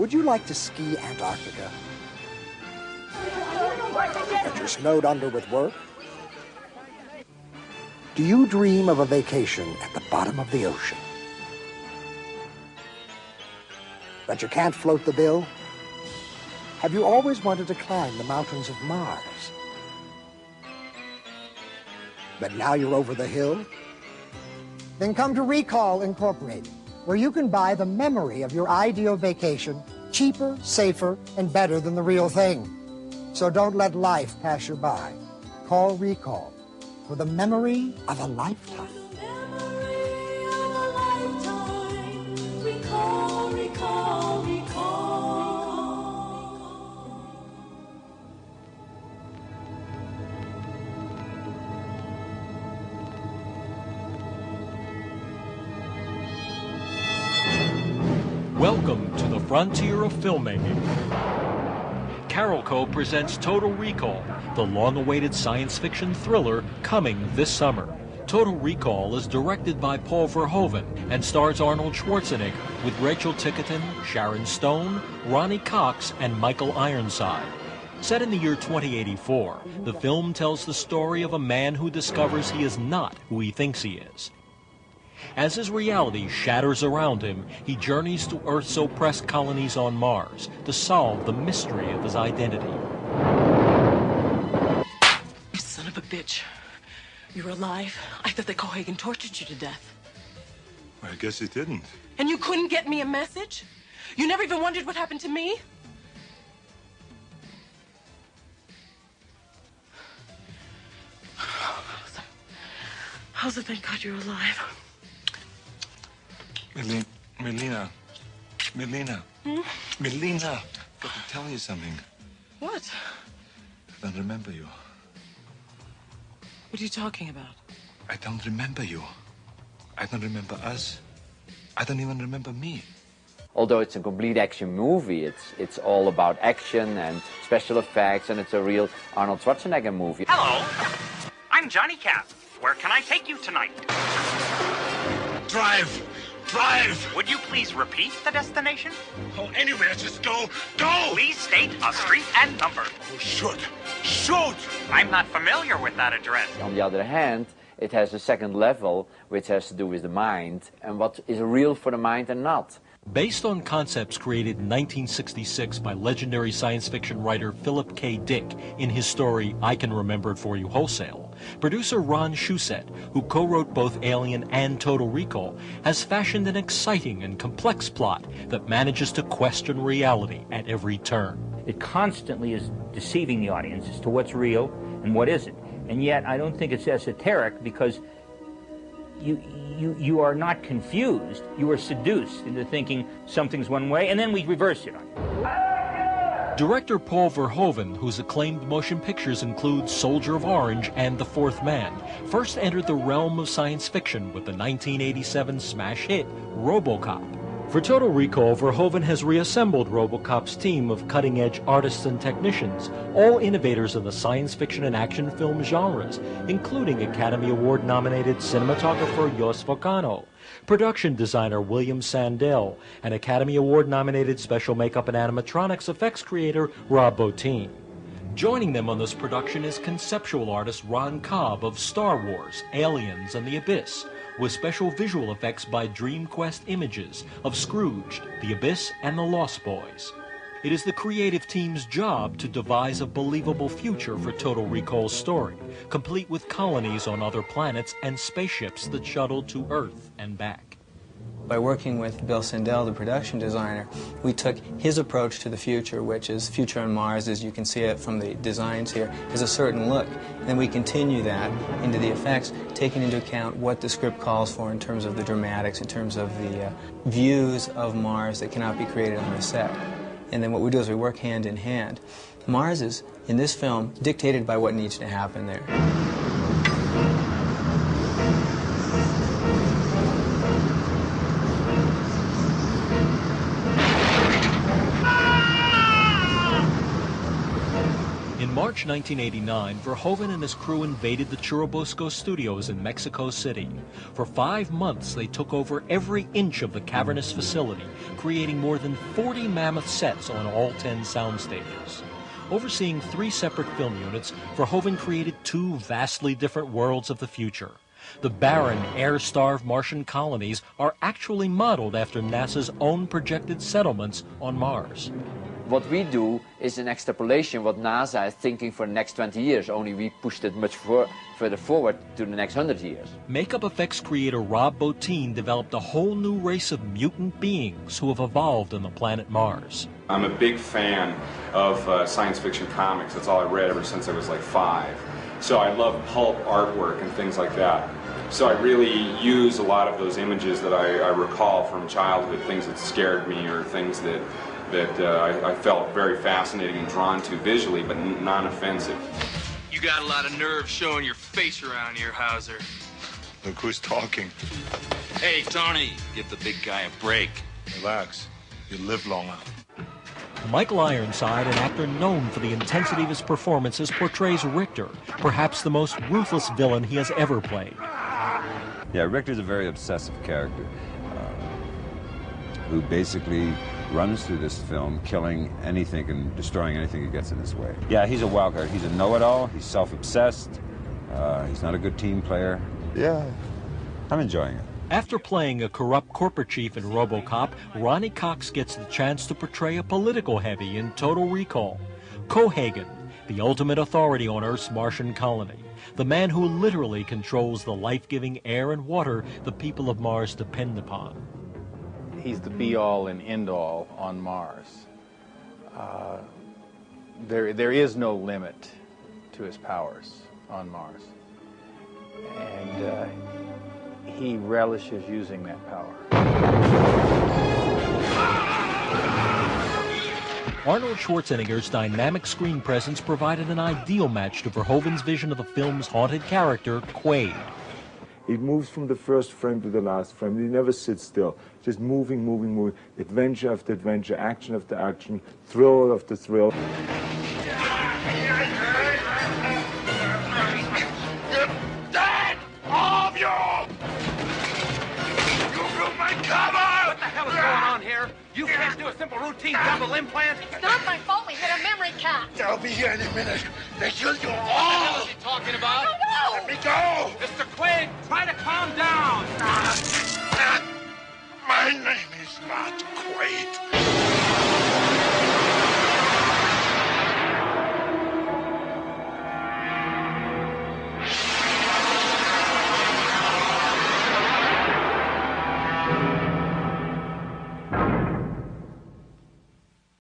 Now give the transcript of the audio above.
Would you like to ski Antarctica? But you're snowed under with work? Do you dream of a vacation at the bottom of the ocean? But you can't float the bill? Have you always wanted to climb the mountains of Mars? But now you're over the hill? Then come to Recall Incorporated, where you can buy the memory of your ideal vacation cheaper, safer, and better than the real thing. So don't let life pass you by. Call Recall for the memory of a lifetime. Recall, recall, recall. Welcome to the frontier of filmmaking. Carolco presents Total Recall, the long-awaited science fiction thriller coming this summer. Total Recall is directed by Paul Verhoeven and stars Arnold Schwarzenegger with Rachel Ticotin, Sharon Stone, Ronny Cox, and Michael Ironside. Set in the year 2084, the film tells the story of a man who discovers he is not who he thinks he is. As his reality shatters around him, he journeys to Earth's oppressed colonies on Mars to solve the mystery of his identity. You son of a bitch. You're alive. I thought that Cohagen tortured you to death. I guess he didn't. And you couldn't get me a message? You never even wondered what happened to me? How's it, thank God you're alive? Melina. Hmm? Melina, I've got to tell you something. What? I don't remember you. What are you talking about? I don't remember you. I don't remember us. I don't even remember me. Although it's a complete action movie, it's all about action and special effects, and it's a real Arnold Schwarzenegger movie. Hello, I'm Johnny Cap. Where can I take you tonight? Drive! Drive! Would you please repeat the destination? Oh, anywhere, just go! Go! Please state a street and number. Oh, shoot! Shoot! I'm not familiar with that address. On the other hand, it has a second level, which has to do with the mind, and what is real for the mind and not. Based on concepts created in 1966 by legendary science fiction writer Philip K. Dick in his story I Can Remember It For You Wholesale, producer Ronald Shussett, who co-wrote both Alien and Total Recall, has fashioned an exciting and complex plot that manages to question reality at every turn. It constantly is deceiving the audience as to what's real and what isn't. And yet I don't think it's esoteric, because you are not confused. You are seduced into thinking something's one way, and then we reverse it on you. Director Paul Verhoeven, whose acclaimed motion pictures include Soldier of Orange and The Fourth Man, first entered the realm of science fiction with the 1987 smash hit RoboCop. For Total Recall, Verhoeven has reassembled RoboCop's team of cutting-edge artists and technicians, all innovators in the science fiction and action film genres, including Academy Award-nominated cinematographer Jos Volcano, production designer William Sandell, and Academy Award-nominated special makeup and animatronics effects creator Rob Bottin. Joining them on this production is conceptual artist Ron Cobb of Star Wars, Aliens, and The Abyss, with special visual effects by DreamQuest Images of Scrooged, The Abyss, and The Lost Boys. It is the creative team's job to devise a believable future for Total Recall's story, complete with colonies on other planets and spaceships that shuttle to Earth and back. By working with Bill Sandell, the production designer, we took his approach to the future, which is future on Mars, as you can see it from the designs here, is a certain look. And then we continue that into the effects, taking into account what the script calls for in terms of the dramatics, in terms of the views of Mars that cannot be created on the set. And then what we do is we work hand in hand. Mars is, in this film, dictated by what needs to happen there. In March March 1989, Verhoeven and his crew invaded the Churubusco studios in Mexico City. For 5 months, they took over every inch of the cavernous facility, creating more than 40 mammoth sets on all 10 sound stages. Overseeing 3 separate film units, Verhoeven created 2 vastly different worlds of the future. The barren, air-starved Martian colonies are actually modeled after NASA's own projected settlements on Mars. What we do is an extrapolation what NASA is thinking for the next 20 years, only we pushed it much further forward to the next 100 years. Makeup effects creator Rob Bottin developed a whole new race of mutant beings who have evolved on the planet Mars. I'm a big fan of science fiction comics. That's all I read ever since I was like 5. So I love pulp artwork and things like that. So I really use a lot of those images that I recall from childhood, things that scared me or things that I felt very fascinating and drawn to visually, but non-offensive. You got a lot of nerve showing your face around here, Hauser. Look who's talking. Hey, Tony, give the big guy a break. Relax. You'll live longer. Michael Ironside, an actor known for the intensity of his performances, portrays Richter, perhaps the most ruthless villain he has ever played. Yeah, Richter's a very obsessive character who basically runs through this film, killing anything and destroying anything that gets in his way. Yeah, he's a wild card. He's a know-it-all. He's self-obsessed. He's not a good team player. Yeah, I'm enjoying it. After playing a corrupt corporate chief in RoboCop, Ronny Cox gets the chance to portray a political heavy in Total Recall. Cohagen, the ultimate authority on Earth's Martian colony, the man who literally controls the life-giving air and water the people of Mars depend upon. He's the be-all and end-all on Mars. There is no limit to his powers on Mars. And he relishes using that power. Arnold Schwarzenegger's dynamic screen presence provided an ideal match to Verhoeven's vision of the film's haunted character, Quaid. It moves from the first frame to the last frame. It never sits still. Just moving, moving, moving. Adventure after adventure, action after action, thrill after thrill. Dead! All of you! You blew my cover! What the hell is going on here? You can't do a simple routine double implant? It's not my fault we hit a memory cap. They'll be here any minute. They kill you all! What the hell is he talking about? I don't know! Let me go! Mr. Quaid, try to calm down! My name is not Quaid.